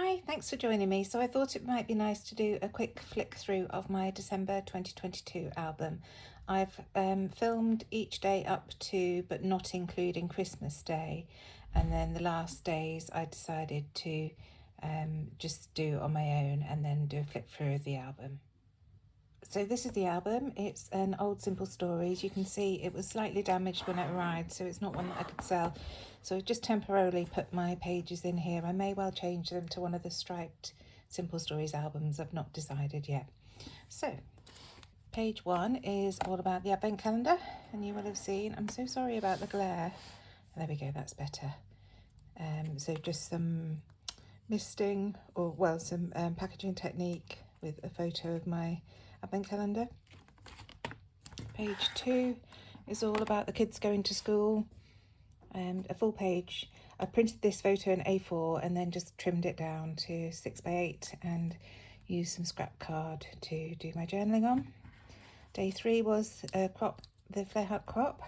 Hi, thanks for joining me. So I thought it might be nice to do a quick flick through of my December 2022 album. I've filmed each day up to, but not including Christmas Day. And then the last days I decided to just do on my own and then do a flick through of the album. So this is the album. It's an old Simple Stories. You can see it was slightly damaged when it arrived, so it's not one that I could sell. So I just temporarily put my pages in here. I may well change them to one of the striped Simple Stories albums. I've not decided yet. So page 1 is all about the Advent calendar, and you will have seen, I'm so sorry about the glare. There we go, that's better. So just some misting, or well, some packaging technique with a photo of my Advent calendar. Page 2 is all about the kids going to school, and a full page. I printed this photo in A4 and then just trimmed it down to 6x8 and used some scrap card to do my journaling on. Day 3 was a crop, the Flare Hut crop,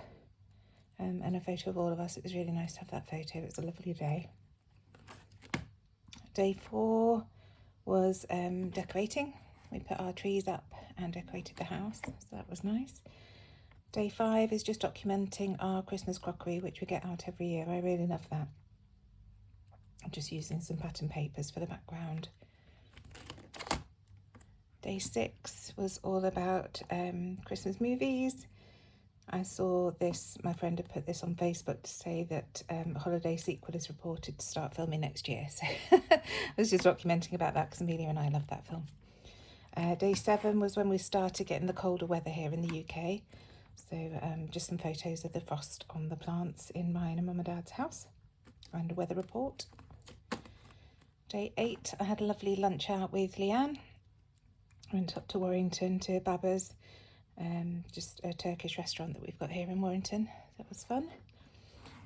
and a photo of all of us. It was really nice to have that photo. It was a lovely day. Day 4 was decorating. We put our trees up and decorated the house, so that was nice. Day 5 is just documenting our Christmas crockery, which we get out every year. I really love that. I'm just using some pattern papers for the background. Day 6 was all about Christmas movies. I saw this, my friend had put this on Facebook to say that a holiday sequel is reported to start filming next year. So I was just documenting about that because Amelia and I love that film. Day 7 was when we started getting the colder weather here in the UK. So just some photos of the frost on the plants in mine and Mum and Dad's house and a weather report. Day 8, I had a lovely lunch out with Leanne. I went up to Warrington to Baba's, just a Turkish restaurant that we've got here in Warrington. That was fun.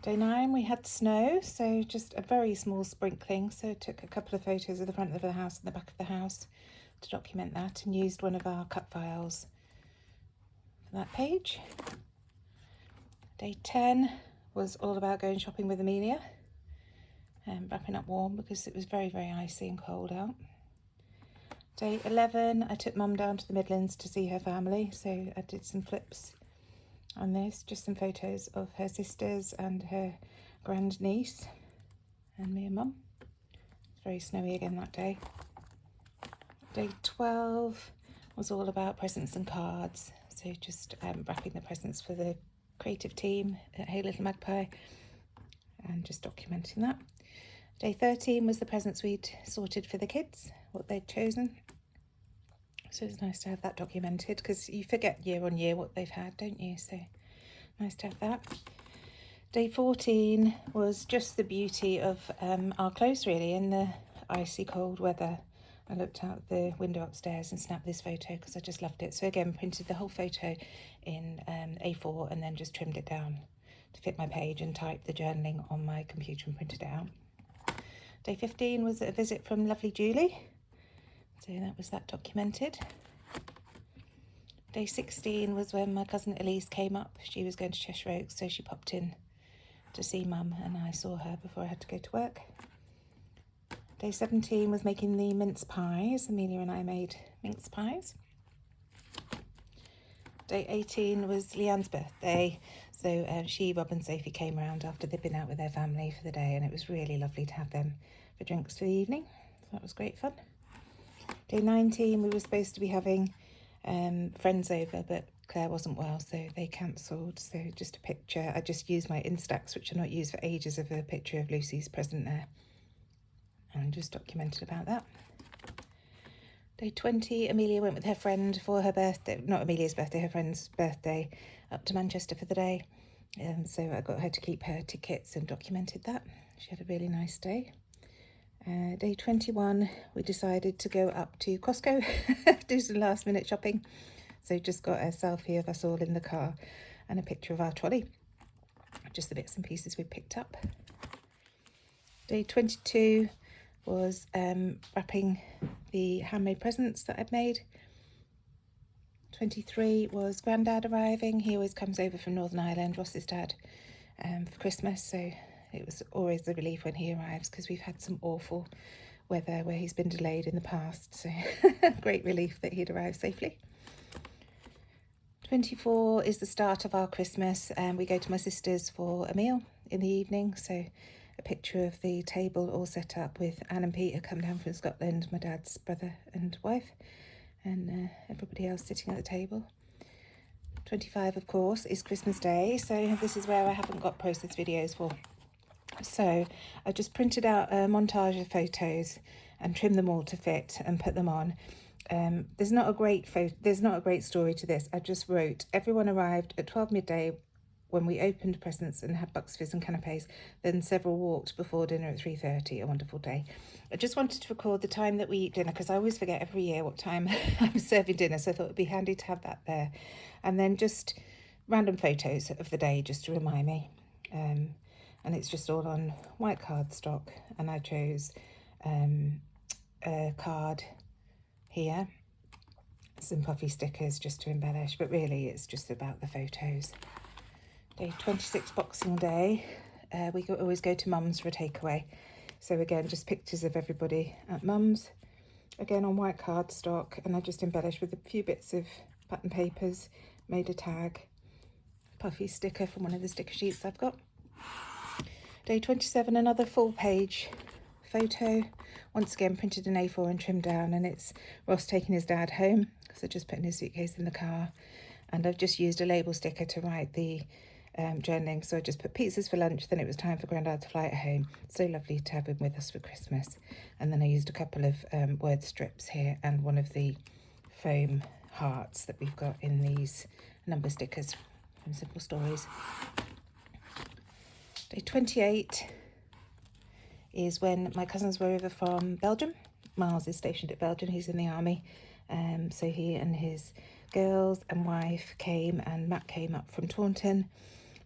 Day 9, we had snow, so just a very small sprinkling. So I took a couple of photos of the front of the house and the back of the house to document that, and used one of our cut files for that page. Day 10 was all about going shopping with Amelia and wrapping up warm because it was very, very icy and cold out. Day 11, I took Mum down to the Midlands to see her family, so I did some flips on this, just some photos of her sisters and her grandniece and me and Mum. It's very snowy again that day. Day 12 was all about presents and cards, so just wrapping the presents for the creative team at Hey Little Magpie and just documenting that. Day 13 was the presents we'd sorted for the kids, what they'd chosen. So it's nice to have that documented because you forget year on year what they've had, don't you? So nice to have that. Day 14 was just the beauty of our clothes really in the icy cold weather. I looked out the window upstairs and snapped this photo because I just loved it. So again, printed the whole photo in A4 and then just trimmed it down to fit my page and typed the journaling on my computer and printed it out. Day 15 was a visit from lovely Julie. So that was that documented. Day 16 was when my cousin Elise came up. She was going to Cheshire Oaks, so she popped in to see Mum and I saw her before I had to go to work. Day 17 was making the mince pies. Amelia and I made mince pies. Day 18 was Leanne's birthday. So she, Rob and Sophie came around after they'd been out with their family for the day, and it was really lovely to have them for drinks for the evening. So that was great fun. Day 19, we were supposed to be having friends over, but Claire wasn't well, so they cancelled. So just a picture. I just used my Instax, which I've not used for ages, of a picture of Lucy's present there. And just documented about that. Day 20, Amelia went with her friend for her birthday, not Amelia's birthday, her friend's birthday, up to Manchester for the day. So I got her to keep her tickets and documented that. She had a really nice day. Day 21, we decided to go up to Costco, do some last minute shopping. So just got a selfie of us all in the car and a picture of our trolley. Just the bits and pieces we picked up. Day 22 was wrapping the handmade presents that I'd made. 23 was Grandad arriving. He always comes over from Northern Ireland, Ross's dad, for Christmas. So it was always a relief when he arrives because we've had some awful weather where he's been delayed in the past, so great relief that he'd arrived safely. 24 is the start of our Christmas, and we go to my sister's for a meal in the evening. So a picture of the table all set up with Anne and Peter come down from Scotland, my dad's brother and wife, and everybody else sitting at the table. 25, of course, is Christmas Day, so this is where I haven't got process videos for. So I just printed out a montage of photos and trimmed them all to fit and put them on. There's not a great story to this. I just wrote, everyone arrived at 12 midday when we opened presents and had Bucks Fizz and canapes. Then several walked before dinner at 3:30. A wonderful day. I just wanted to record the time that we eat dinner, because I always forget every year what time I'm serving dinner, so I thought it'd be handy to have that there. And then just random photos of the day just to remind me. And it's just all on white cardstock, and I chose a card here, some puffy stickers just to embellish, but really it's just about the photos. Day 26, Boxing Day, we always go to Mum's for a takeaway. So again, just pictures of everybody at Mum's, again on white cardstock, and I just embellished with a few bits of pattern papers, made a tag, puffy sticker from one of the sticker sheets I've got. Day 27, another full page photo, once again printed in A4 and trimmed down, and it's Ross taking his dad home, so just putting his suitcase in the car, and I've just used a label sticker to write the journaling. So I just put pizzas for lunch, then it was time for Grandad to fly at home. So lovely to have him with us for Christmas. And then I used a couple of word strips here and one of the foam hearts that we've got in these number stickers from Simple Stories. Day 28 is when my cousins were over from Belgium. Miles is stationed at Belgium, he's in the army. So he and his girls and wife came, and Matt came up from Taunton.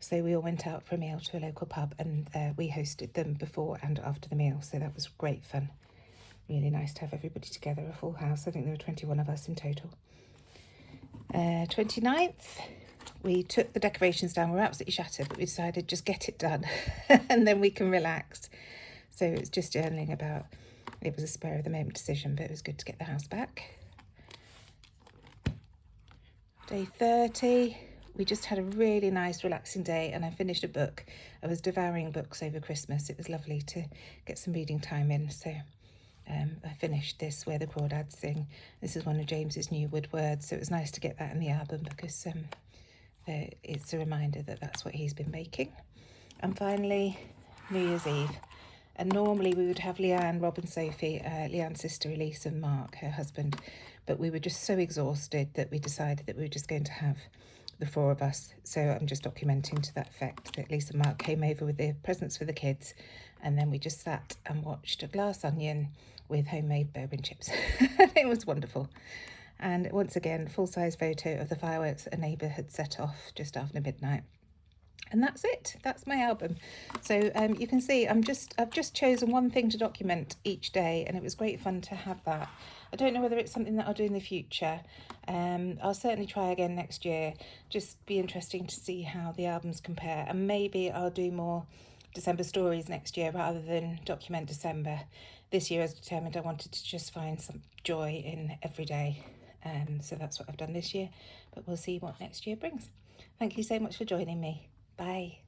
So we all went out for a meal to a local pub, and we hosted them before and after the meal. So that was great fun. Really nice to have everybody together, a full house. I think there were 21 of us in total. 29th, we took the decorations down. We were absolutely shattered, but we decided just get it done and then we can relax. So it was just journaling about, it was a spur of the moment decision, but it was good to get the house back. Day 30, we just had a really nice relaxing day, and I finished a book. I was devouring books over Christmas. It was lovely to get some reading time in. So I finished this, Where the Crawdads Sing. This is one of James's new wood words, so it was nice to get that in the album, because it's a reminder that that's what he's been making. And finally, New Year's Eve. And normally we would have Leanne, Rob and Sophie, Leanne's sister Elise and Mark, her husband, but we were just so exhausted that we decided that we were just going to have the four of us. So I'm just documenting to that effect that Lisa and Mark came over with their presents for the kids, and then we just sat and watched A Glass Onion with homemade bourbon chips. It was wonderful. And once again, full-size photo of the fireworks a neighbour had set off just after midnight. And that's it. That's my album. So you can see I've just chosen one thing to document each day, and it was great fun to have that. I don't know whether it's something that I'll do in the future. I'll certainly try again next year. Just be interesting to see how the albums compare, and maybe I'll do more December stories next year rather than document December. This year I was determined I wanted to just find some joy in every day. So that's what I've done this year, but we'll see what next year brings. Thank you so much for joining me. Bye.